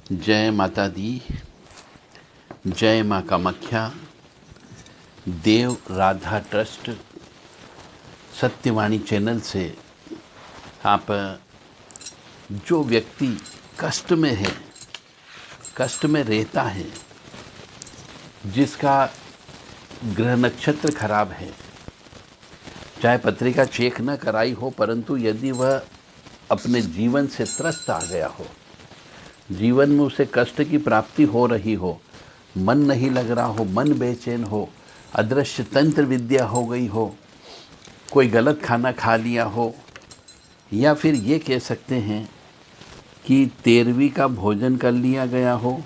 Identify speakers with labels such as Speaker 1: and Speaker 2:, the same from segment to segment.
Speaker 1: जय माता दी। जय माँ कामाख्या। देव राधा ट्रस्ट सत्यवाणी चैनल से आप जो व्यक्ति कष्ट में है, कष्ट में रहता है, जिसका ग्रह नक्षत्र खराब है, चाहे पत्रिका चेक न कराई हो, परंतु यदि वह अपने जीवन से त्रस्त आ गया हो, जीवन में उसे कष्ट की प्राप्ति हो रही हो, मन नहीं लग रहा हो, मन बेचैन हो, अदृश्य तंत्र विद्या हो गई हो, कोई गलत खाना खा लिया हो, या फिर ये कह सकते हैं कि 13वीं का भोजन कर लिया गया हो,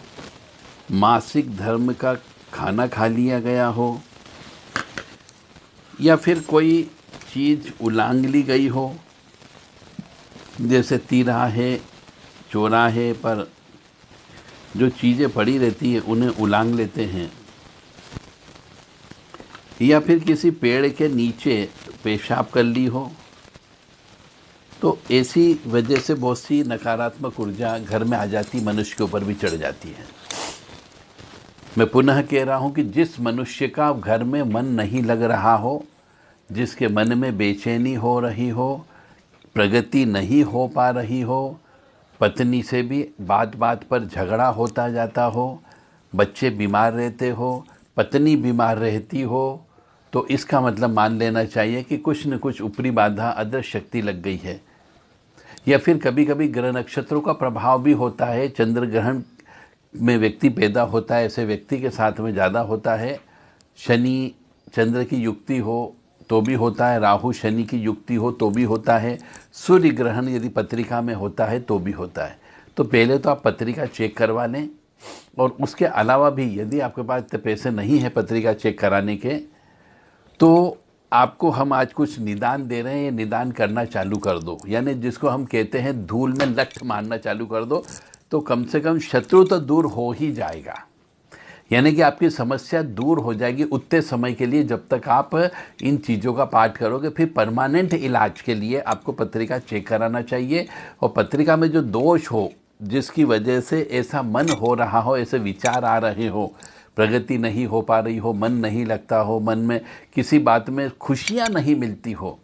Speaker 1: मासिक धर्म का खाना खा लिया गया हो, या फिर कोई चीज़ उलांघ ली गई हो, जैसे तिराहे चौराहे पर जो चीज़ें पड़ी रहती है उन्हें उलांघ लेते हैं, या फिर किसी पेड़ के नीचे पेशाब कर ली हो, तो ऐसी वजह से बहुत सी नकारात्मक ऊर्जा घर में आ जाती, मनुष्य के ऊपर भी चढ़ जाती है। मैं पुनः कह रहा हूँ कि जिस मनुष्य का घर में मन नहीं लग रहा हो, जिसके मन में बेचैनी हो रही हो, प्रगति नहीं हो पा रही हो, पत्नी से भी बात बात पर झगड़ा होता जाता हो, बच्चे बीमार रहते हो, पत्नी बीमार रहती हो, तो इसका मतलब मान लेना चाहिए कि कुछ न कुछ ऊपरी बाधा, अदृश्य शक्ति लग गई है। या फिर कभी कभी ग्रह नक्षत्रों का प्रभाव भी होता है। चंद्र ग्रहण में व्यक्ति पैदा होता है, ऐसे व्यक्ति के साथ में ज़्यादा होता है। शनि चंद्र की युक्ति हो तो भी होता है, राहु शनि की युक्ति हो तो भी होता है, सूर्य ग्रहण यदि पत्रिका में होता है तो भी होता है। तो पहले तो आप पत्रिका चेक करवा लें, और उसके अलावा भी यदि आपके पास इतने पैसे नहीं है पत्रिका चेक कराने के, तो आपको हम आज कुछ निदान दे रहे हैं। ये निदान करना चालू कर दो, यानी जिसको हम कहते हैं धूल में लठ मारना चालू कर दो, तो कम से कम शत्रु तो दूर हो ही जाएगा। यानी कि आपकी समस्या दूर हो जाएगी उतने समय के लिए, जब तक आप इन चीज़ों का पाठ करोगे। फिर परमानेंट इलाज के लिए आपको पत्रिका चेक कराना चाहिए, और पत्रिका में जो दोष हो, जिसकी वजह से ऐसा मन हो रहा हो, ऐसे विचार आ रहे हो, प्रगति नहीं हो पा रही हो, मन नहीं लगता हो, मन में किसी बात में खुशियाँ नहीं मिलती हो,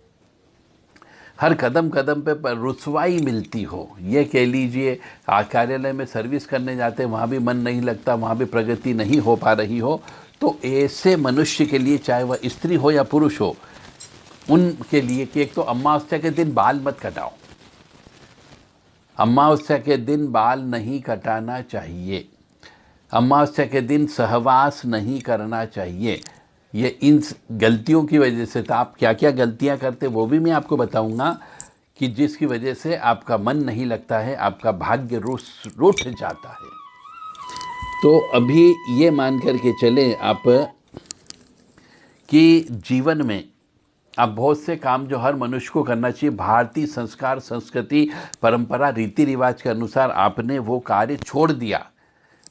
Speaker 1: हर कदम कदम पे रुसवाई मिलती हो, ये कह लीजिए, कार्यालय में सर्विस करने जाते हैं वहाँ भी मन नहीं लगता, वहाँ भी प्रगति नहीं हो पा रही हो, तो ऐसे मनुष्य के लिए, चाहे वह स्त्री हो या पुरुष हो, उनके लिए कि एक तो अमावस्या के दिन बाल मत कटाओ। अमावस्या के दिन बाल नहीं कटाना चाहिए। अमावस्या के दिन सहवास नहीं करना चाहिए। ये इन गलतियों की वजह से, तो आप क्या क्या गलतियां करते वो भी मैं आपको बताऊंगा, कि जिसकी वजह से आपका मन नहीं लगता है, आपका भाग्य रूठ जाता है। तो अभी ये मान करके चले आप कि जीवन में अब बहुत से काम जो हर मनुष्य को करना चाहिए, भारतीय संस्कार, संस्कृति, परंपरा, रीति रिवाज के अनुसार आपने वो कार्य छोड़ दिया,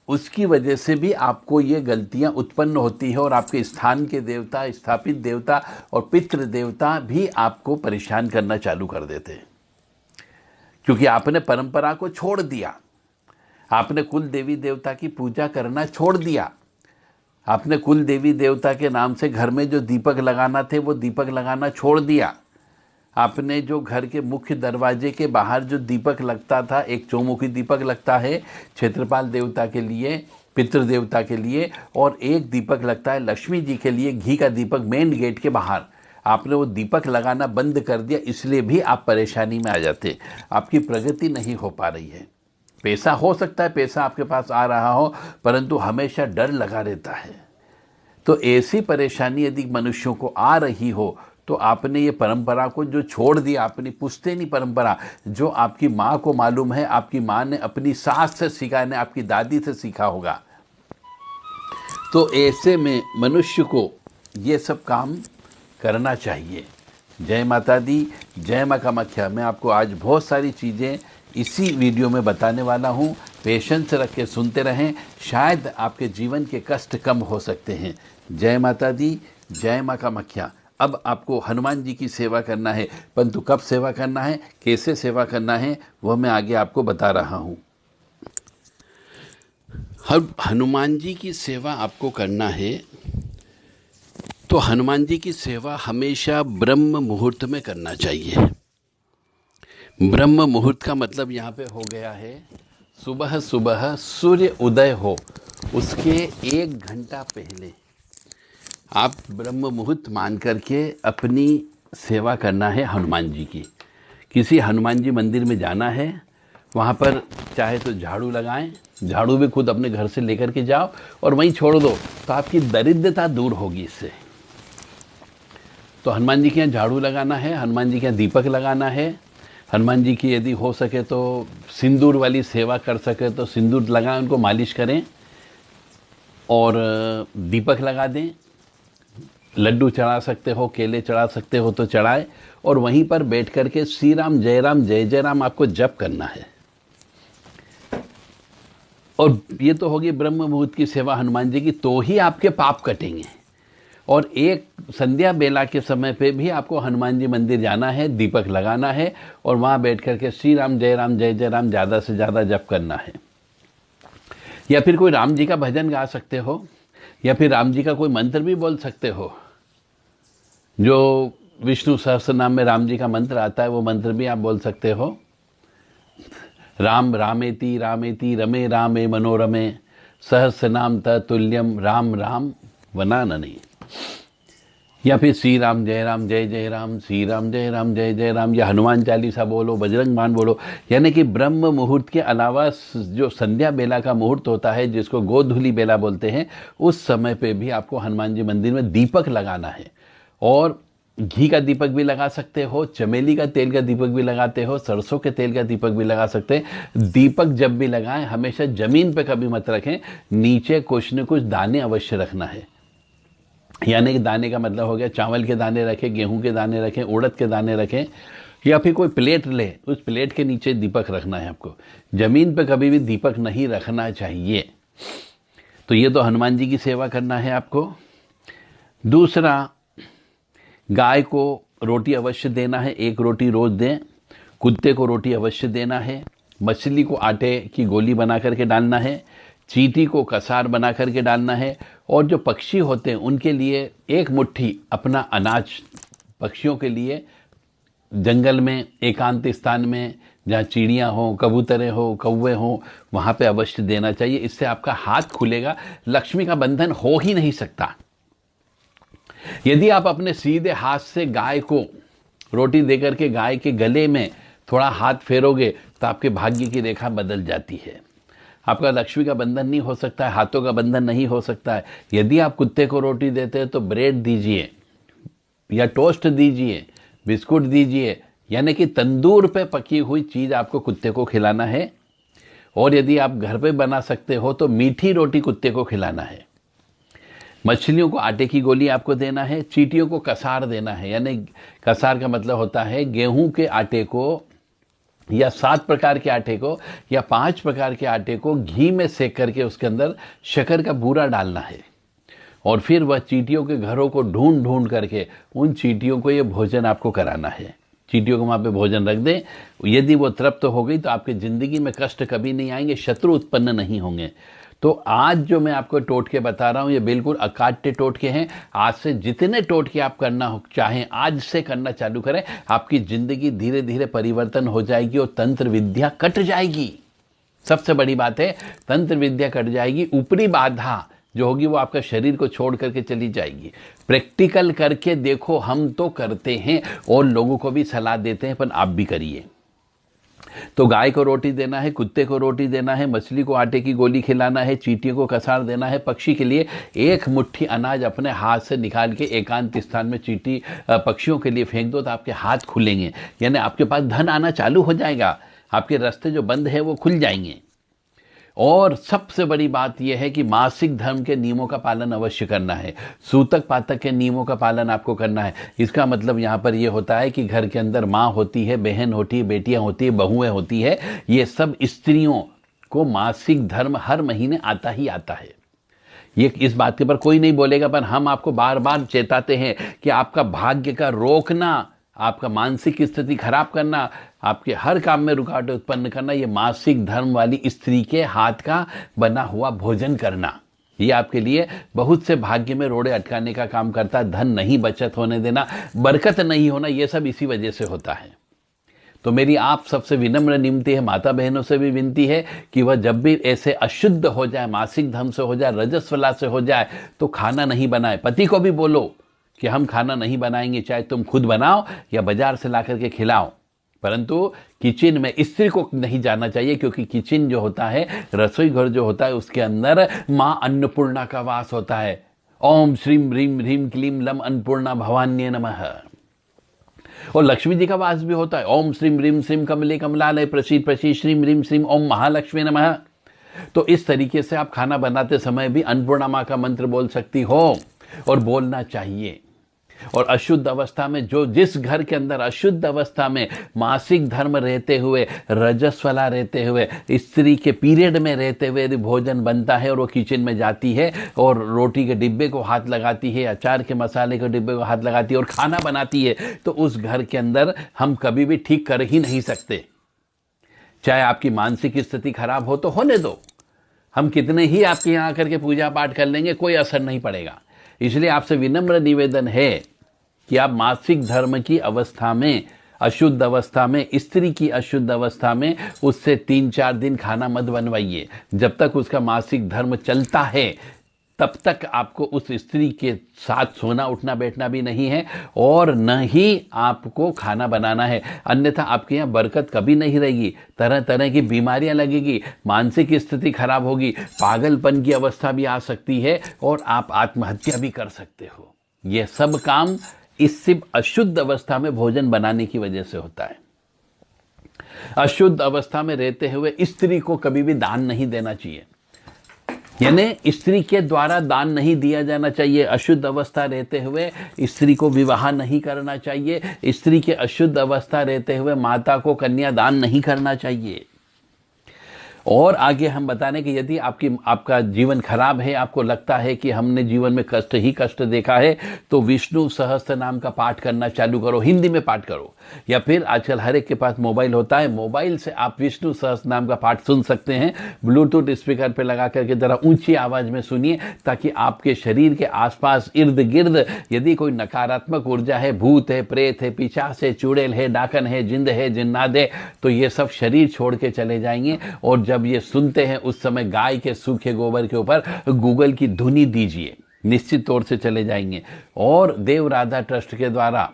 Speaker 1: उसकी वजह से भी आपको ये गलतियां उत्पन्न होती है, और आपके स्थान के देवता, स्थापित देवता और पितृ देवता भी आपको परेशान करना चालू कर देते हैं, क्योंकि आपने परंपरा को छोड़ दिया। आपने कुल देवी देवता की पूजा करना छोड़ दिया। आपने कुल देवी देवता के नाम से घर में जो दीपक लगाना थे वो दीपक लगाना छोड़ दिया। आपने जो घर के मुख्य दरवाजे के बाहर जो दीपक लगता था, एक चौमुखी दीपक लगता है क्षेत्रपाल देवता के लिए, पितृ देवता के लिए, और एक दीपक लगता है लक्ष्मी जी के लिए, घी का दीपक मेन गेट के बाहर, आपने वो दीपक लगाना बंद कर दिया। इसलिए भी आप परेशानी में आ जाते, आपकी प्रगति नहीं हो पा रही है। पैसा हो सकता है, पैसा आपके पास आ रहा हो, परंतु हमेशा डर लगा रहता है। तो ऐसी परेशानी यदि मनुष्यों को आ रही हो, तो आपने ये परंपरा को जो छोड़ दिया, अपनी पुश्तैनी परंपरा, जो आपकी माँ को मालूम है, आपकी माँ ने अपनी सास से सीखा, ने आपकी दादी से सीखा होगा, तो ऐसे में मनुष्य को ये सब काम करना चाहिए। जय माता दी, जय माँ कामाख्या। मैं आपको आज बहुत सारी चीज़ें इसी वीडियो में बताने वाला हूँ। पेशेंस रख के सुनते रहें, शायद आपके जीवन के कष्ट कम हो सकते हैं। जय माता दी, जय माँ कामाख्या। अब आपको हनुमान जी की सेवा करना है, परंतु कब सेवा करना है, कैसे सेवा करना है, वह मैं आगे आपको बता रहा हूँ। हनुमान जी की सेवा आपको करना है तो हनुमान जी की सेवा हमेशा ब्रह्म मुहूर्त में करना चाहिए। ब्रह्म मुहूर्त का मतलब यहाँ पे हो गया है सुबह सुबह सूर्य उदय हो उसके 1 घंटा पहले आप ब्रह्म मुहूर्त मान करके अपनी सेवा करना है हनुमान जी की। किसी हनुमान जी मंदिर में जाना है, वहाँ पर चाहे तो झाड़ू लगाएं, झाड़ू भी खुद अपने घर से लेकर के जाओ और वहीं छोड़ दो तो आपकी दरिद्रता दूर होगी इससे। तो हनुमान जी के यहाँ झाड़ू लगाना है, हनुमान जी के यहाँ दीपक लगाना है, हनुमान जी की यदि हो सके तो सिंदूर वाली सेवा कर सके तो सिंदूर लगाएं, उनको मालिश करें और दीपक लगा दें। लड्डू चढ़ा सकते हो, केले चढ़ा सकते हो तो चढ़ाए और वहीं पर बैठ करके श्री राम जय जय राम आपको जप करना है। और ये तो होगी ब्रह्म मुहूर्त की सेवा हनुमान जी की, तो ही आपके पाप कटेंगे। और एक संध्या बेला के समय पे भी आपको हनुमान जी मंदिर जाना है, दीपक लगाना है और वहाँ बैठ करके श्री राम जय राम ज़्यादा से ज़्यादा जप करना है। या फिर कोई राम जी का भजन गा सकते हो या फिर राम जी का कोई मंत्र भी बोल सकते हो। जो विष्णु सहस्त्र नाम में राम जी का मंत्र आता है वो मंत्र भी आप बोल सकते हो। राम रामेति रामेति रमे रामे मनोरमे सहस्र नाम ततुल्यम राम राम वनानने। या फिर श्री राम जय राम श्री राम जय राम, या हनुमान चालीसा बोलो, बजरंग बाण बोलो। यानी कि ब्रह्म मुहूर्त के अलावा जो संध्या बेला का मुहूर्त होता है जिसको गोधूली बेला बोलते हैं, उस समय पे भी आपको हनुमान जी मंदिर में दीपक लगाना है। और घी का दीपक भी लगा सकते हो, चमेली का तेल का दीपक भी लगाते हो, सरसों के तेल का दीपक भी लगा सकते हैं। दीपक जब भी लगाएं हमेशा जमीन पे कभी मत रखें, नीचे कुछ न कुछ दाने अवश्य रखना है। यानी कि दाने का मतलब हो गया चावल के दाने रखें, गेहूं के दाने रखें, उड़द के दाने रखें, या फिर कोई प्लेट ले, उस प्लेट के नीचे दीपक रखना है आपको। जमीन पे कभी भी दीपक नहीं रखना चाहिए। तो ये तो हनुमान जी की सेवा करना है आपको। दूसरा, गाय को रोटी अवश्य देना है, 1 रोटी रोज दें। कुत्ते को रोटी अवश्य देना है। मछली को आटे की गोली बना करके डालना है। चींटी को कसार बना करके डालना है। और जो पक्षी होते हैं उनके लिए 1 मुट्ठी अपना अनाज पक्षियों के लिए जंगल में, एकांत स्थान में जहाँ चिड़ियाँ हों, कबूतरें हों, कौवे हों, वहाँ पे अवश्य देना चाहिए। इससे आपका हाथ खुलेगा, लक्ष्मी का बंधन हो ही नहीं सकता। यदि आप अपने सीधे हाथ से गाय को रोटी देकर के गाय के गले में थोड़ा हाथ फेरोगे तो आपके भाग्य की रेखा बदल जाती है। आपका लक्ष्मी का बंधन नहीं हो सकता है, हाथों का बंधन नहीं हो सकता है। यदि आप कुत्ते को रोटी देते हैं तो ब्रेड दीजिए या टोस्ट दीजिए, बिस्कुट दीजिए, यानी कि तंदूर पे पकी हुई चीज़ आपको कुत्ते को खिलाना है। और यदि आप घर पे बना सकते हो तो मीठी रोटी कुत्ते को खिलाना है। मछलियों को आटे की गोली आपको देना है। चींटियों को कसार देना है, यानी कसार का मतलब होता है गेहूं के आटे को या 7 प्रकार के आटे को या 5 प्रकार के आटे को घी में सेक करके उसके अंदर शक्कर का बूरा डालना है। और फिर वह चींटियों के घरों को ढूंढ ढूंढ करके उन चींटियों को ये भोजन आपको कराना है। चींटियों को वहाँ पे भोजन रख दें। यदि वो तृप्त हो गई तो आपकी ज़िंदगी में कष्ट कभी नहीं आएंगे, शत्रु उत्पन्न नहीं होंगे। तो आज जो मैं आपको टोटके बता रहा हूँ ये बिल्कुल अकाट्य टोटके हैं। आज से जितने टोटके आप करना चाहें आज से करना चालू करें, आपकी ज़िंदगी धीरे धीरे परिवर्तन हो जाएगी और तंत्र विद्या कट जाएगी। सबसे बड़ी बात है, तंत्र विद्या कट जाएगी। ऊपरी बाधा जो होगी वो आपका शरीर को छोड़ करके चली जाएगी। प्रैक्टिकल करके देखो, हम तो करते हैं और लोगों को भी सलाह देते हैं, पर आप भी करिए। तो गाय को रोटी देना है, कुत्ते को रोटी देना है, मछली को आटे की गोली खिलाना है, चींटियों को कसार देना है। पक्षी के लिए 1 मुट्ठी अनाज अपने हाथ से निकाल के एकांत स्थान में चींटी पक्षियों के लिए फेंक दो तो आपके हाथ खुलेंगे, यानी आपके पास धन आना चालू हो जाएगा। आपके रास्ते जो बंद है वो खुल जाएंगे। और सबसे बड़ी बात यह है कि मासिक धर्म के नियमों का पालन अवश्य करना है। सूतक पातक के नियमों का पालन आपको करना है। इसका मतलब यहाँ पर यह होता है कि घर के अंदर माँ होती है, बहन होती है, बेटियाँ होती है, बहुएं होती है, ये सब स्त्रियों को मासिक धर्म हर महीने आता ही आता है। ये इस बात के ऊपर कोई नहीं बोलेगा, पर हम आपको बार बार चेताते हैं कि आपका भाग्य का रोकना, आपका मानसिक स्थिति खराब करना, आपके हर काम में रुकावट उत्पन्न करना, ये मासिक धर्म वाली स्त्री के हाथ का बना हुआ भोजन करना, ये आपके लिए बहुत से भाग्य में रोड़े अटकाने का काम करता है। धन नहीं बचत होने देना, बरकत नहीं होना, ये सब इसी वजह से होता है। तो मेरी आप सबसे विनम्र निमती है, माता बहनों से भी विनती है कि वह जब भी ऐसे अशुद्ध हो जाए, मासिक धर्म से हो जाए, रजस्वला से हो जाए, तो खाना नहीं बनाए। पति को भी बोलो कि हम खाना नहीं बनाएंगे, चाहे तुम खुद बनाओ या बाजार से ला करके खिलाओ, परंतु किचन में स्त्री को नहीं जाना चाहिए, क्योंकि किचन जो होता है, रसोई घर जो होता है, उसके अंदर माँ अन्नपूर्णा का वास होता है। ओम श्रीम ह्रीम ह्रीम क्लीम लम अन्नपूर्णा भवान्ये नमः। और लक्ष्मी जी का वास भी होता है। ओम श्रीम ह्रीम श्रीम कमले कमलालय प्रसीद प्रसीद श्रीम ह्रीम श्रीम ओम महालक्ष्मी नमः। तो इस तरीके से आप खाना बनाते समय भी अन्नपूर्णा माँ का मंत्र बोल सकती हो और बोलना चाहिए। और अशुद्ध अवस्था में, जो जिस घर के अंदर अशुद्ध अवस्था में मासिक धर्म रहते हुए, रजस्वला रहते हुए, स्त्री के पीरियड में रहते हुए यदि भोजन बनता है और वो किचन में जाती है और रोटी के डिब्बे को हाथ लगाती है, अचार के मसाले के डिब्बे को हाथ लगाती है और खाना बनाती है, तो उस घर के अंदर हम कभी भी ठीक कर ही नहीं सकते। चाहे आपकी मानसिक स्थिति खराब हो तो होने दो, हम कितने ही आपके यहाँ आकर के पूजा पाठ कर लेंगे, कोई असर नहीं पड़ेगा। इसलिए आपसे विनम्र निवेदन है कि आप मासिक धर्म की अवस्था में, अशुद्ध अवस्था में, स्त्री की अशुद्ध अवस्था में उससे 3-4 दिन खाना मत बनवाइए। जब तक उसका मासिक धर्म चलता है तब तक आपको उस स्त्री के साथ सोना उठना बैठना भी नहीं है और न ही आपको खाना बनाना है, अन्यथा आपके यहाँ बरकत कभी नहीं रहेगी। तरह तरह की बीमारियां लगेगी, मानसिक स्थिति खराब होगी, पागलपन की अवस्था भी आ सकती है और आप आत्महत्या भी कर सकते हो। यह सब काम इस सिर्फ अशुद्ध अवस्था में भोजन बनाने की वजह से होता है। अशुद्ध अवस्था में रहते हुए स्त्री को कभी भी दान नहीं देना चाहिए, यानी स्त्री के द्वारा दान नहीं दिया जाना चाहिए। अशुद्ध अवस्था रहते हुए स्त्री को विवाह नहीं करना चाहिए। स्त्री के अशुद्ध अवस्था रहते हुए माता को कन्या दान नहीं करना चाहिए। और आगे हम बताने कि यदि आपका जीवन खराब है, आपको लगता है कि हमने जीवन में कष्ट ही कष्ट देखा है, तो विष्णु सहस्त्र नाम का पाठ करना चालू करो, हिंदी में पाठ करो, या फिर आजकल हर एक के पास मोबाइल होता है, मोबाइल से आप विष्णु सहस्त्र नाम का पाठ सुन सकते हैं। ब्लूटूथ स्पीकर पे लगा करके जरा ऊंची आवाज में सुनिए, ताकि आपके शरीर के आसपास इर्द गिर्द यदि कोई नकारात्मक ऊर्जा है, भूत है, प्रेत है, पिशाच है, चुड़ैल है, डाकन है, जिंद है, जिन्नात है, तो ये सब शरीर छोड़ के चले जाएंगे। और जब ये सुनते हैं उस समय गाय के सूखे गोबर के ऊपर गूगल की धुनी दीजिए, निश्चित तौर से चले जाएंगे। और देव राधा ट्रस्ट के द्वारा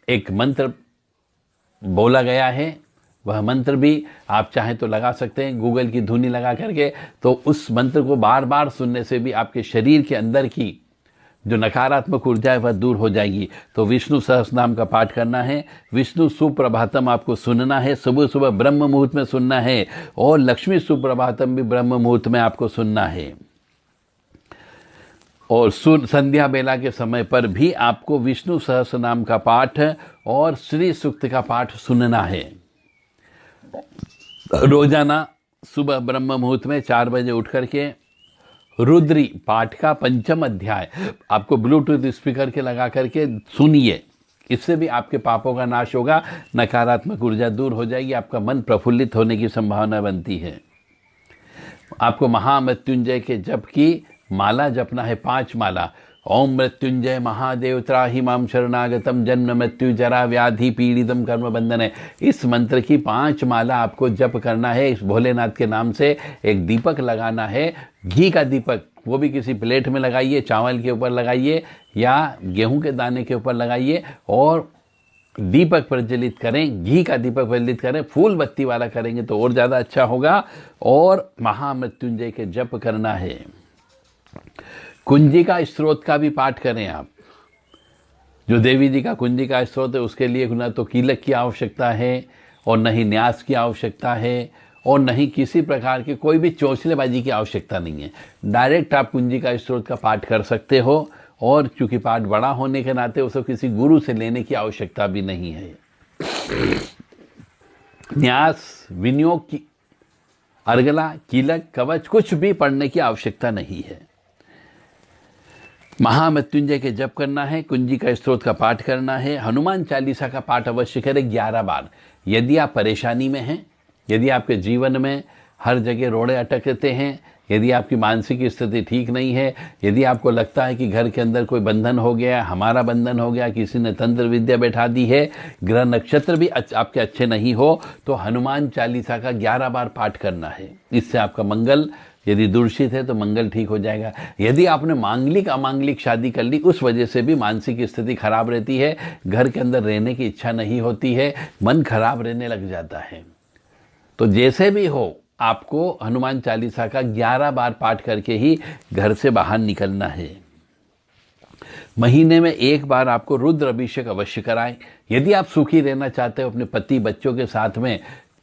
Speaker 1: एक मंत्र बोला गया है, वह मंत्र भी आप चाहें तो लगा सकते हैं गूगल की धुनी लगा करके। तो उस मंत्र को बार बार सुनने से भी आपके शरीर के अंदर की जो नकारात्मक ऊर्जा है वह दूर हो जाएगी। तो विष्णु सहस्त्र नाम का पाठ करना है, विष्णु सुप्रभातम आपको सुनना है, सुबह सुबह ब्रह्म मुहूर्त में सुनना है, और लक्ष्मी सुप्रभातम भी ब्रह्म मुहूर्त में आपको सुनना है। और संध्या बेला के समय पर भी आपको विष्णु सहस्त्र नाम का पाठ और श्री सूक्त का पाठ सुनना है। रोजाना सुबह ब्रह्म मुहूर्त में 4 बजे उठ करके रुद्री पाठ का 5वां अध्याय आपको ब्लूटूथ स्पीकर के लगा करके सुनिए। इससे भी आपके पापों का नाश होगा, नकारात्मक ऊर्जा दूर हो जाएगी, आपका मन प्रफुल्लित होने की संभावना बनती है। आपको महामृत्युंजय के जप की माला जपना है, 5 माला। ओम मृत्युंजय महादेव त्राहि माम शरणागतम जन्म मृत्यु जरा व्याधि पीड़ितम कर्म बंधन है। इस मंत्र की 5 माला आपको जप करना है। इस भोलेनाथ के नाम से एक दीपक लगाना है, घी का दीपक, वो भी किसी प्लेट में लगाइए, चावल के ऊपर लगाइए या गेहूं के दाने के ऊपर लगाइए और दीपक प्रज्वलित करें, घी का दीपक प्रज्वलित करें। फूल बत्ती वाला करेंगे तो और ज़्यादा अच्छा होगा। और महामृत्युंजय के जप करना है। कुंजिका स्त्रोत का भी पाठ करें आप। जो देवी जी का कुंजिका स्त्रोत है उसके लिए न तो कीलक की आवश्यकता है और न ही न्यास की आवश्यकता है और न ही किसी प्रकार की कोई भी चौंसलेबाजी की आवश्यकता नहीं है। डायरेक्ट आप कुंजिका स्त्रोत का पाठ कर सकते हो। और चूंकि पाठ बड़ा होने के नाते उसे किसी गुरु से लेने की आवश्यकता भी नहीं है। न्यास, विनियोग की, अर्गला, कीलक, कवच कुछ भी पढ़ने की आवश्यकता नहीं है। महामृत्युंजय के जप करना है, कुंजिका स्त्रोत का पाठ करना है, हनुमान चालीसा का पाठ अवश्य करें 11 बार। यदि आप परेशानी में हैं, यदि आपके जीवन में हर जगह रोड़े अटकते हैं, यदि आपकी मानसिक स्थिति ठीक नहीं है, यदि आपको लगता है कि घर के अंदर कोई बंधन हो गया, हमारा बंधन हो गया, किसी ने तंत्र विद्या बैठा दी है, ग्रह नक्षत्र भी आपके अच्छे नहीं हो, तो हनुमान चालीसा का 11 बार पाठ करना है। इससे आपका मंगल, यदि दूषित है तो मंगल ठीक हो जाएगा। यदि आपने मांगलिक अमांगलिक शादी कर ली, उस वजह से भी मानसिक स्थिति खराब रहती है, घर के अंदर रहने की इच्छा नहीं होती है, मन खराब रहने लग जाता है। तो जैसे भी हो, आपको हनुमान चालीसा का 11 बार पाठ करके ही घर से बाहर निकलना है। महीने में 1 बार आपको रुद्र अभिषेक अवश्य कराएं। यदि आप सुखी रहना चाहते हो अपने पति बच्चों के साथ में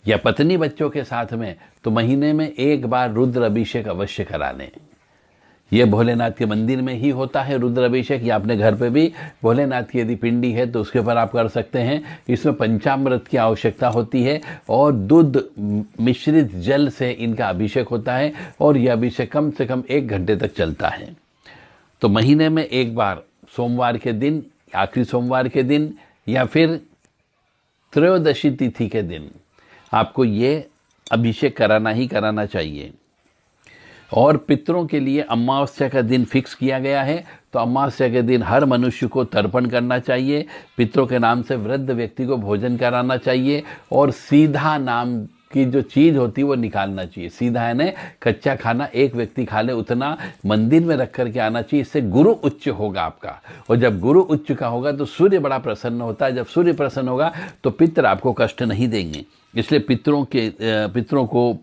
Speaker 1: या पत्नी बच्चों के साथ में, तो महीने में 1 बार रुद्र अभिषेक अवश्य करा लें। यह भोलेनाथ के मंदिर में ही होता है रुद्र अभिषेक, या अपने घर पे भी भोलेनाथ की यदि पिंडी है तो उसके ऊपर आप कर सकते हैं। इसमें पंचामृत की आवश्यकता होती है और दूध मिश्रित जल से इनका अभिषेक होता है, और यह अभिषेक कम से कम 1 घंटे तक चलता है। तो महीने में 1 बार सोमवार के दिन, आखिरी सोमवार के दिन, या फिर त्रयोदशी तिथि के दिन आपको ये अभिषेक कराना ही कराना चाहिए। और पितरों के लिए अमावस्या का दिन फिक्स किया गया है, तो अमावस्या के दिन हर मनुष्य को तर्पण करना चाहिए, पितरों के नाम से वृद्ध व्यक्ति को भोजन कराना चाहिए, और सीधा नाम की जो चीज़ होती है वो निकालना चाहिए। सीधा है ना, कच्चा खाना एक व्यक्ति खा ले उतना मंदिर में रख करके आना चाहिए। इससे गुरु उच्च होगा आपका, और जब गुरु उच्च का होगा तो सूर्य बड़ा प्रसन्न होता है। जब सूर्य प्रसन्न होगा तो पितर आपको कष्ट नहीं देंगे। इसलिए पितरों को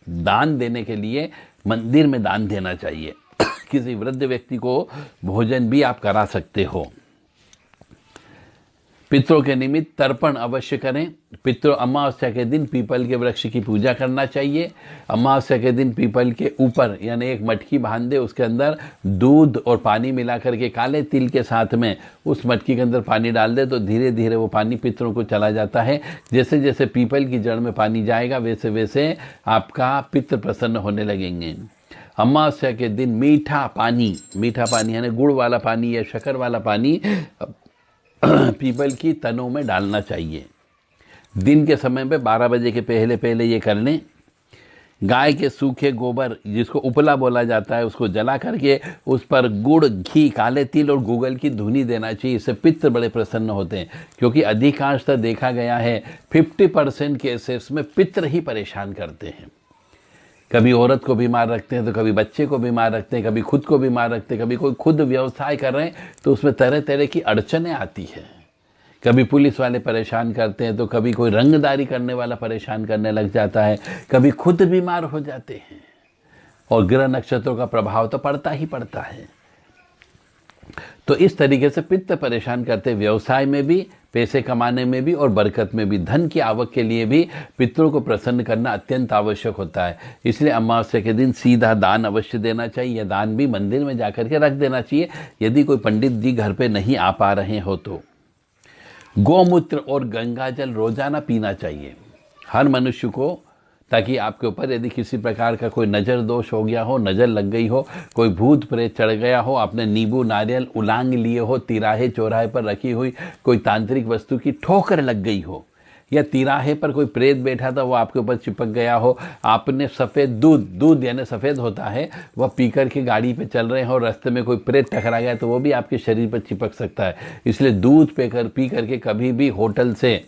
Speaker 1: दान देने के लिए मंदिर में दान देना चाहिए। किसी वृद्ध व्यक्ति को भोजन भी आप करा सकते हो। पितरों के निमित्त तर्पण अवश्य करें। पितरों अमावस्या के दिन पीपल के वृक्ष की पूजा करना चाहिए। अमावस्या के दिन पीपल के ऊपर यानी एक मटकी बांध दे, उसके अंदर दूध और पानी मिला करके काले तिल के साथ में उस मटकी के अंदर पानी डाल दे, तो धीरे धीरे वो पानी पितरों को चला जाता है। जैसे जैसे पीपल की जड़ में पानी जाएगा वैसे वैसे आपका पितृ प्रसन्न होने लगेंगे। अमावस्या के दिन मीठा पानी यानी गुड़ वाला पानी या शक्कर वाला पानी पीपल की तनों में डालना चाहिए। दिन के समय पे 12 बजे के पहले पहले ये कर लें। गाय के सूखे गोबर, जिसको उपला बोला जाता है, उसको जला करके उस पर गुड़, घी, काले तिल और गूगल की धुनी देना चाहिए। इससे पित्र बड़े प्रसन्न होते हैं, क्योंकि अधिकांशतः देखा गया है 50% केसेस में पित्र ही परेशान करते हैं। कभी औरत को बीमार रखते हैं, तो कभी बच्चे को बीमार रखते हैं, कभी खुद को बीमार रखते हैं, कभी कोई खुद व्यवसाय कर रहे हैं तो उसमें तरह तरह की अड़चनें आती हैं। कभी पुलिस वाले परेशान करते हैं, तो कभी कोई रंगदारी करने वाला परेशान करने लग जाता है, कभी खुद बीमार हो जाते हैं। और ग्रह नक्षत्रों का प्रभाव तो पड़ता ही पड़ता है। तो इस तरीके से पित्त परेशान करते, व्यवसाय में भी, पैसे कमाने में भी और बरकत में भी, धन की आवक के लिए भी पितरों को प्रसन्न करना अत्यंत आवश्यक होता है। इसलिए अमावस्या के दिन सीधा दान अवश्य देना चाहिए, या दान भी मंदिर में जाकर के रख देना चाहिए यदि कोई पंडित जी घर पे नहीं आ पा रहे हो तो। गौमूत्र और गंगाजल रोजाना पीना चाहिए हर मनुष्य को, ताकि आपके ऊपर यदि किसी प्रकार का कोई नज़र दोष हो गया हो, नज़र लग गई हो, कोई भूत प्रेत चढ़ गया हो, आपने नींबू नारियल उलांग लिए हो, तिराहे चौराहे पर रखी हुई कोई तांत्रिक वस्तु की ठोकर लग गई हो, या तिराहे पर कोई प्रेत बैठा था वो आपके ऊपर चिपक गया हो, आपने सफ़ेद दूध यानी सफ़ेद होता है वह पीकर के गाड़ी पे चल रहे हो, रास्ते में कोई प्रेत टकरा गया तो वो भी आपके शरीर पर चिपक सकता है। इसलिए दूध पी करके कभी भी होटल से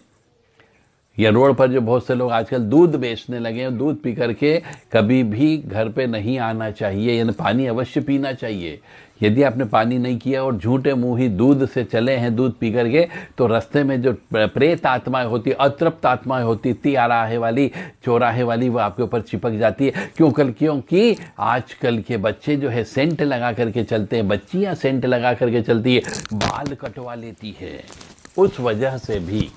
Speaker 1: या रोड पर जो बहुत से लोग आजकल दूध बेचने लगे हैं, दूध पी करके कभी भी घर पे नहीं आना चाहिए। यानी पानी अवश्य पीना चाहिए। यदि आपने पानी नहीं किया और झूठे मुँह ही दूध से चले हैं दूध पी करके, तो रास्ते में जो प्रेत आत्माएं होती, अतृप्त आत्माएं होती, तिराहे वाली चौराहे वाली, वो आपके ऊपर चिपक जाती है। क्योंकि आजकल के बच्चे जो है सेंट लगा करके चलते हैं, बच्चियाँ सेंट लगा करके चलती है, बाल कटवा लेती है, उस वजह से भी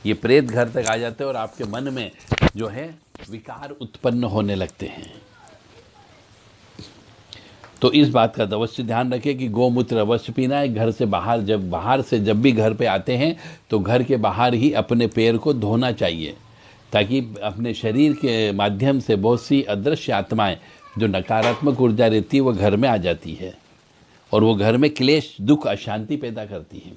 Speaker 1: ये प्रेत घर तक आ जाते हैं और आपके मन में जो है विकार उत्पन्न होने लगते हैं। तो इस बात का अवश्य ध्यान रखें कि गौमूत्र अवश्य पीना है। घर से बाहर जब भी घर पे आते हैं तो घर के बाहर ही अपने पैर को धोना चाहिए, ताकि अपने शरीर के माध्यम से बहुत सी अदृश्य आत्माएं, जो नकारात्मक ऊर्जा रहती है, वो घर में आ जाती है और वो घर में क्लेश, दुख, अशांति पैदा करती है।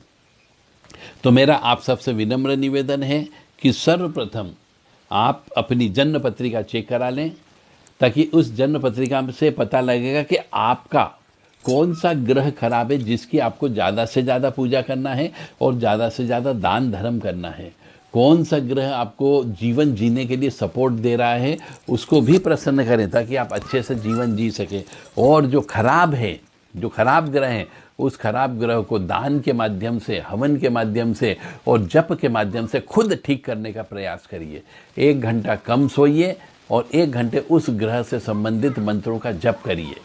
Speaker 1: तो मेरा आप सबसे विनम्र निवेदन है कि सर्वप्रथम आप अपनी जन्म पत्रिका चेक करा लें, ताकि उस जन्म पत्रिका से पता लगेगा कि आपका कौन सा ग्रह खराब है जिसकी आपको ज़्यादा से ज़्यादा पूजा करना है और ज़्यादा से ज़्यादा दान धर्म करना है। कौन सा ग्रह आपको जीवन जीने के लिए सपोर्ट दे रहा है उसको भी प्रसन्न करें, ताकि आप अच्छे से जीवन जी सकें। और जो खराब है, जो खराब ग्रह हैं, उस खराब ग्रह को दान के माध्यम से, हवन के माध्यम से और जप के माध्यम से खुद ठीक करने का प्रयास करिए। 1 घंटा कम सोइए और 1 घंटे उस ग्रह से संबंधित मंत्रों का जप करिए।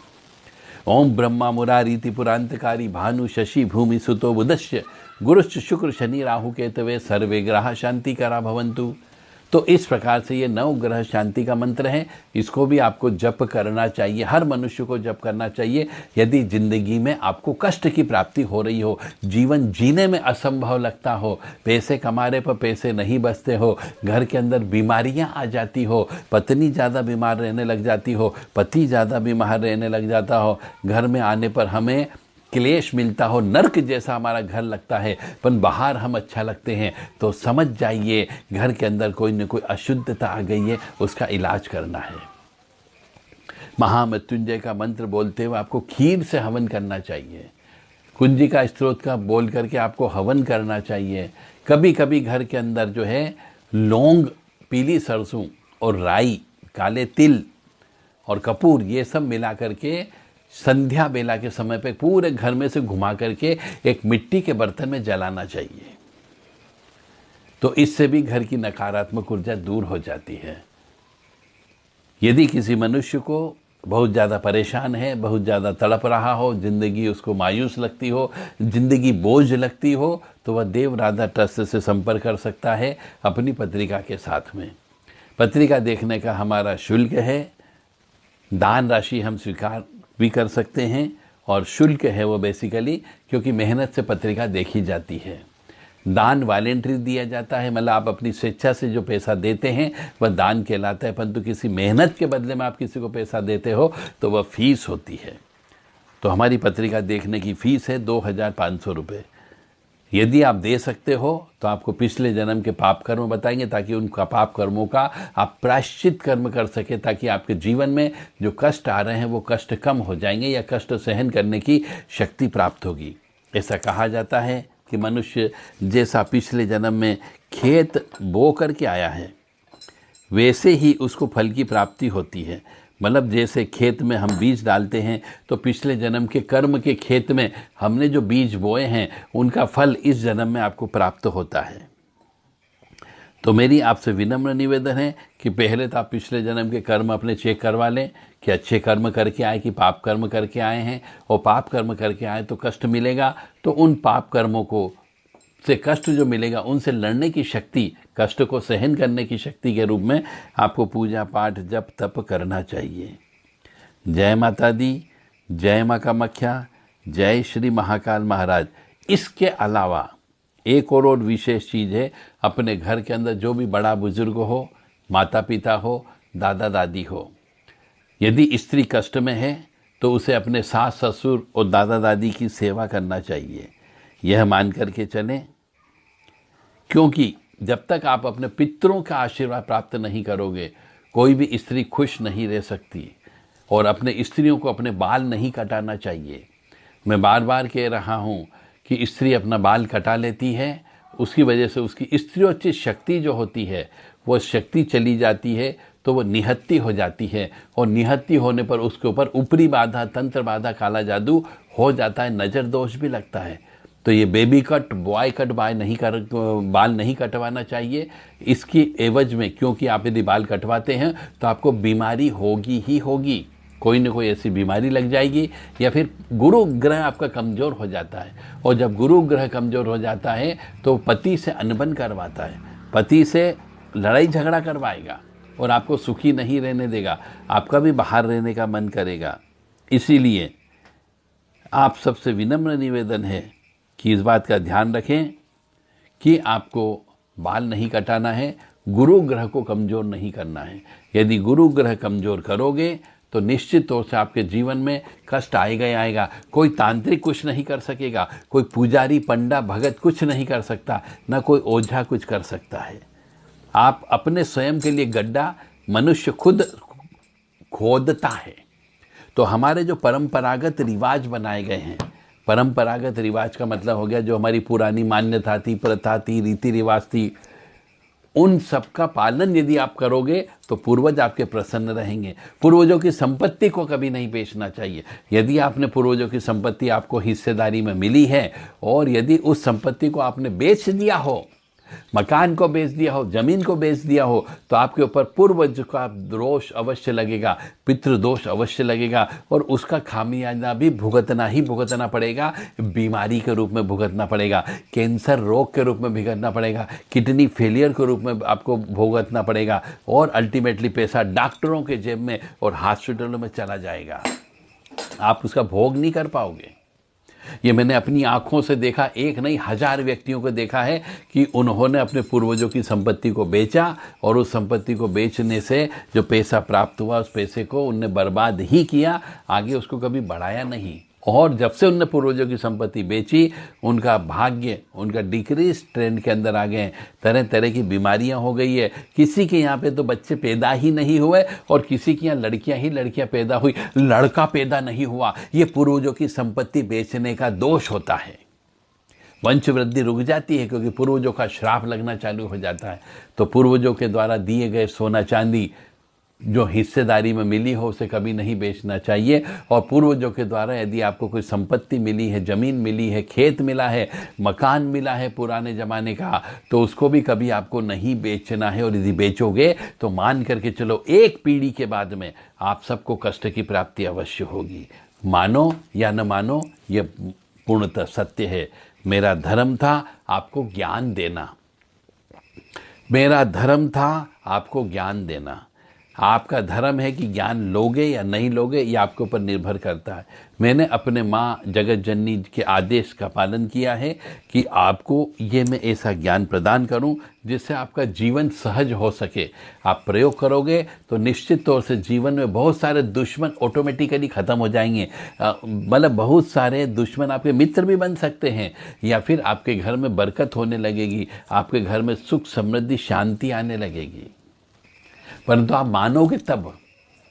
Speaker 1: ओम ब्रह्मा मुरारी त्रिपुरांतकारी भानु शशि भूमि सुतो बुधश्य गुरुश्च शुक्र शनि राहु केतवे सर्वे ग्रह शांति करा भवंतु। तो इस प्रकार से ये 9 ग्रह शांति का मंत्र है। इसको भी आपको जप करना चाहिए, हर मनुष्य को जप करना चाहिए। यदि जिंदगी में आपको कष्ट की प्राप्ति हो रही हो, जीवन जीने में असंभव लगता हो, पैसे कमाने पर पैसे नहीं बचते हो, घर के अंदर बीमारियां आ जाती हो, पत्नी ज़्यादा बीमार रहने लग जाती हो, पति ज़्यादा बीमार रहने लग जाता हो, घर में आने पर हमें क्लेश मिलता हो, नर्क जैसा हमारा घर लगता है पर बाहर हम अच्छा लगते हैं, तो समझ जाइए घर के अंदर कोई न कोई अशुद्धता आ गई है, उसका इलाज करना है। महामृत्युंजय का मंत्र बोलते हुए आपको खीर से हवन करना चाहिए। कुंजिका स्त्रोत का बोल करके आपको हवन करना चाहिए। कभी कभी घर के अंदर जो है लौंग, पीली सरसों और राई, काले तिल और कपूर, ये सब मिला करके संध्या बेला के समय पे पूरे घर में से घुमा करके एक मिट्टी के बर्तन में जलाना चाहिए। तो इससे भी घर की नकारात्मक ऊर्जा दूर हो जाती है। यदि किसी मनुष्य को बहुत ज़्यादा परेशान है, बहुत ज़्यादा तड़प रहा हो, जिंदगी उसको मायूस लगती हो, जिंदगी बोझ लगती हो, तो वह देव राधा ट्रस्ट से संपर्क कर सकता है अपनी पत्रिका के साथ में। पत्रिका देखने का हमारा शुल्क है, दान राशि हम स्वीकार भी कर सकते हैं, और शुल्क है वो बेसिकली क्योंकि मेहनत से पत्रिका देखी जाती है। दान वॉलेंट्री दिया जाता है, मतलब आप अपनी स्वेच्छा से जो पैसा देते हैं वह दान कहलाता है, परंतु किसी मेहनत के बदले में आप किसी को पैसा देते हो तो वह फीस होती है। तो हमारी पत्रिका देखने की फ़ीस है 2500 रुपये। यदि आप दे सकते हो तो आपको पिछले जन्म के पाप कर्म बताएंगे, ताकि उन पाप कर्मों का आप प्रायश्चित कर्म कर सके, ताकि आपके जीवन में जो कष्ट आ रहे हैं वो कष्ट कम हो जाएंगे या कष्ट सहन करने की शक्ति प्राप्त होगी। ऐसा कहा जाता है कि मनुष्य जैसा पिछले जन्म में खेत बो करके आया है, वैसे ही उसको फल की प्राप्ति होती है। मतलब जैसे खेत में हम बीज डालते हैं तो पिछले जन्म के कर्म के खेत में हमने जो बीज बोए हैं उनका फल इस जन्म में आपको प्राप्त होता है। तो मेरी आपसे विनम्र निवेदन है कि पहले तो आप पिछले जन्म के कर्म अपने चेक करवा लें कि अच्छे कर्म करके आए कि पाप कर्म करके आए हैं, और पाप कर्म करके आए तो कष्ट मिलेगा, तो उन पाप कर्मों को से कष्ट जो मिलेगा उनसे लड़ने की शक्ति, कष्ट को सहन करने की शक्ति के रूप में आपको पूजा पाठ जप तप करना चाहिए। जय माता दी, जय माँ कामाख्या, जय श्री महाकाल महाराज। इसके अलावा एक और विशेष चीज़ है, अपने घर के अंदर जो भी बड़ा बुजुर्ग हो, माता पिता हो, दादा दादी हो, यदि स्त्री कष्ट में है तो उसे अपने सास ससुर और दादा दादी की सेवा करना चाहिए, यह मान करके चलें। क्योंकि जब तक आप अपने पितरों का आशीर्वाद प्राप्त नहीं करोगे, कोई भी स्त्री खुश नहीं रह सकती। और अपने स्त्रियों को अपने बाल नहीं कटाना चाहिए। मैं बार बार कह रहा हूँ कि स्त्री अपना बाल कटा लेती है, उसकी वजह से उसकी स्त्रियोचित शक्ति जो होती है वो शक्ति चली जाती है, तो वो निहत्ती हो जाती है, और निहत्ती होने पर उसके ऊपर ऊपरी बाधा, तंत्र बाधा, काला जादू हो जाता है, नज़र दोष भी लगता है। तो ये बेबी कट, बॉय कट बाल नहीं कटवाना चाहिए इसकी एवज में, क्योंकि आप यदि बाल कटवाते हैं तो आपको बीमारी होगी ही होगी, कोई न कोई ऐसी बीमारी लग जाएगी, या फिर गुरु ग्रह आपका कमज़ोर हो जाता है। और जब गुरु ग्रह कमज़ोर हो जाता है तो पति से अनबन करवाता है, पति से लड़ाई झगड़ा करवाएगा और आपको सुखी नहीं रहने देगा, आपका भी बाहर रहने का मन करेगा। इसीलिए आप सबसे विनम्र निवेदन है कि इस बात का ध्यान रखें कि आपको बाल नहीं कटाना है, गुरु ग्रह को कमज़ोर नहीं करना है। यदि गुरु ग्रह कमज़ोर करोगे तो निश्चित तौर से आपके जीवन में कष्ट आएगा ही आएगा। कोई तांत्रिक कुछ नहीं कर सकेगा, कोई पुजारी पंडा भगत कुछ नहीं कर सकता, ना कोई ओझा कुछ कर सकता है। आप अपने स्वयं के लिए गड्ढा मनुष्य खुद खोदता है। तो हमारे जो परंपरागत रिवाज बनाए गए हैं, परंपरागत रिवाज का मतलब हो गया जो हमारी पुरानी मान्यता थी, प्रथा थी, रीति रिवाज थी, उन सब का पालन यदि आप करोगे तो पूर्वज आपके प्रसन्न रहेंगे। पूर्वजों की संपत्ति को कभी नहीं बेचना चाहिए। यदि आपने पूर्वजों की संपत्ति आपको हिस्सेदारी में मिली है और यदि उस संपत्ति को आपने बेच दिया हो, मकान को बेच दिया हो, जमीन को बेच दिया हो, तो आपके ऊपर पूर्वज का दोष अवश्य लगेगा, पितृदोष अवश्य लगेगा और उसका खामियाजा भी भुगतना ही भुगतना पड़ेगा। बीमारी के रूप में भुगतना पड़ेगा, कैंसर रोग के रूप में भुगतना पड़ेगा, किडनी फेलियर के रूप में आपको भुगतना पड़ेगा और अल्टीमेटली पैसा डॉक्टरों के जेब में और हॉस्पिटलों में चला जाएगा। आप उसका भोग नहीं कर पाओगे। ये मैंने अपनी आंखों से देखा, एक नहीं 1000 व्यक्तियों को देखा है कि उन्होंने अपने पूर्वजों की संपत्ति को बेचा और उस संपत्ति को बेचने से जो पैसा प्राप्त हुआ उस पैसे को उनने बर्बाद ही किया, आगे उसको कभी बढ़ाया नहीं। और जब से उनने पूर्वजों की संपत्ति बेची, उनका भाग्य, उनका डिक्रीज ट्रेंड के अंदर आ गए। तरह तरह की बीमारियां हो गई है। किसी के यहाँ पे तो बच्चे पैदा ही नहीं हुए और किसी के यहाँ लड़कियां ही लड़कियां पैदा हुई, लड़का पैदा नहीं हुआ। ये पूर्वजों की संपत्ति बेचने का दोष होता है। वंश वृद्धि रुक जाती है क्योंकि पूर्वजों का श्राप लगना चालू हो जाता है। तो पूर्वजों के द्वारा दिए गए सोना चांदी जो हिस्सेदारी में मिली हो उसे कभी नहीं बेचना चाहिए। और पूर्वजों के द्वारा यदि आपको कोई संपत्ति मिली है, जमीन मिली है, खेत मिला है, मकान मिला है पुराने ज़माने का, तो उसको भी कभी आपको नहीं बेचना है। और यदि बेचोगे तो मान करके चलो एक पीढ़ी के बाद में आप सबको कष्ट की प्राप्ति अवश्य होगी। मानो या न मानो, ये पूर्णतः सत्य है। मेरा धर्म था आपको ज्ञान देना, मेरा धर्म था आपको ज्ञान देना। आपका धर्म है कि ज्ञान लोगे या नहीं लोगे, ये आपके ऊपर निर्भर करता है। मैंने अपने माँ जगत जननी के आदेश का पालन किया है कि आपको ये मैं ऐसा ज्ञान प्रदान करूं जिससे आपका जीवन सहज हो सके। आप प्रयोग करोगे तो निश्चित तौर से जीवन में बहुत सारे दुश्मन ऑटोमेटिकली ख़त्म हो जाएंगे। मतलब बहुत सारे दुश्मन आपके मित्र भी बन सकते हैं, या फिर आपके घर में बरकत होने लगेगी, आपके घर में सुख समृद्धि शांति आने लगेगी। परंतु आप मानोगे तब।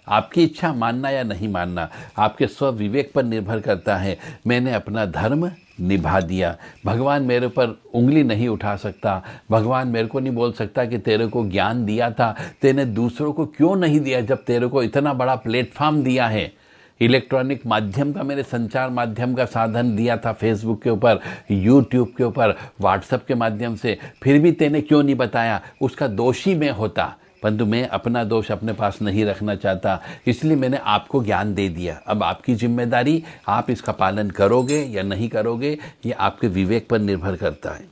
Speaker 1: आपकी इच्छा मानना या नहीं मानना आपके स्व विवेक पर निर्भर करता है। मैंने अपना धर्म निभा दिया। भगवान मेरे पर उंगली नहीं उठा सकता। भगवान मेरे को नहीं बोल सकता कि तेरे को ज्ञान दिया था, तेने दूसरों को क्यों नहीं दिया जब तेरे को इतना बड़ा प्लेटफॉर्म दिया है। इलेक्ट्रॉनिक माध्यम का, मेरे संचार माध्यम का साधन दिया था, फेसबुक के ऊपर, यूट्यूब के ऊपर, व्हाट्सएप के माध्यम से, फिर भी तेने क्यों नहीं बताया। उसका दोषी मैं होता, परंतु मैं अपना दोष अपने पास नहीं रखना चाहता, इसलिए मैंने आपको ज्ञान दे दिया। अब आपकी जिम्मेदारी, आप इसका पालन करोगे या नहीं करोगे ये आपके विवेक पर निर्भर करता है।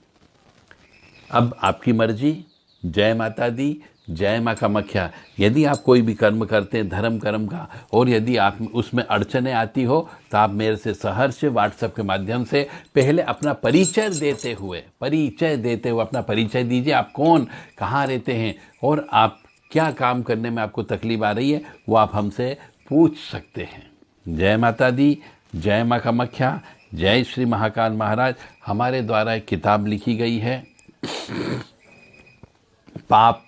Speaker 1: अब आपकी मर्जी। जय माता दी, जय माँ कामाख्या। यदि आप कोई भी कर्म करते हैं धर्म कर्म का, और यदि आप उसमें अड़चने आती हो तो आप मेरे से सहर्ष व्हाट्सएप के माध्यम से पहले अपना परिचय देते हुए अपना परिचय दीजिए। आप कौन, कहाँ रहते हैं और आप क्या काम करने में आपको तकलीफ आ रही है, वो आप हमसे पूछ सकते हैं। जय माता दी, जय माँ कामाख्या, जय श्री महाकाल महाराज। हमारे द्वारा एक किताब लिखी गई है, पाप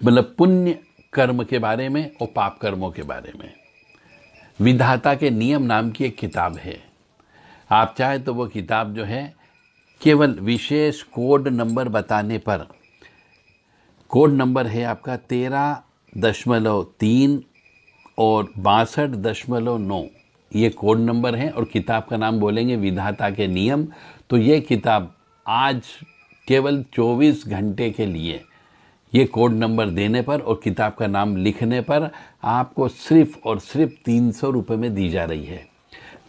Speaker 1: मतलब पुण्य कर्म के बारे में और पाप कर्मों के बारे में। विधाता के नियम नाम की एक किताब है। आप चाहे तो वो किताब जो है केवल विशेष कोड नंबर बताने पर, कोड नंबर है आपका 13.3 और 62.9, ये कोड नंबर है। और किताब का नाम बोलेंगे विधाता के नियम। तो ये किताब आज केवल 24 घंटे के लिए ये कोड नंबर देने पर और किताब का नाम लिखने पर आपको सिर्फ और सिर्फ 300 रुपये में दी जा रही है।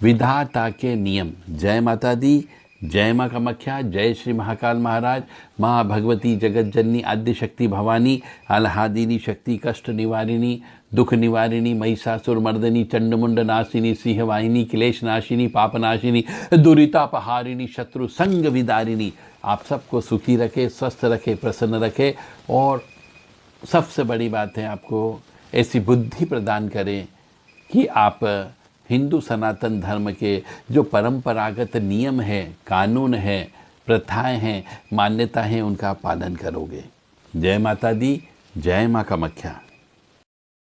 Speaker 1: विधाता के नियम। जय माता दी, जय माँ कामाख्या, जय श्री महाकाल महाराज। माँ भगवती जगत जननी आद्य शक्ति भवानी, आह्लादिनी शक्ति, कष्ट निवारिणी, दुख निवारिणी, महिषासुर मर्दनी, चंडमुंड नाशिनी, सिंहवाहिनी, क्लेश नाशिनी, पापनाशिनी, दुरितापहारिणी, शत्रु संग विदारिणी। आप सबको सुखी रखे, स्वस्थ रखे, प्रसन्न रखे, और सबसे बड़ी बात है आपको ऐसी बुद्धि प्रदान करें कि आप हिंदू सनातन धर्म के जो परंपरागत नियम है, कानून है, प्रथाएं हैं, मान्यता हैं, उनका आप पालन करोगे। जय माता दी, जय माँ कामाख्या।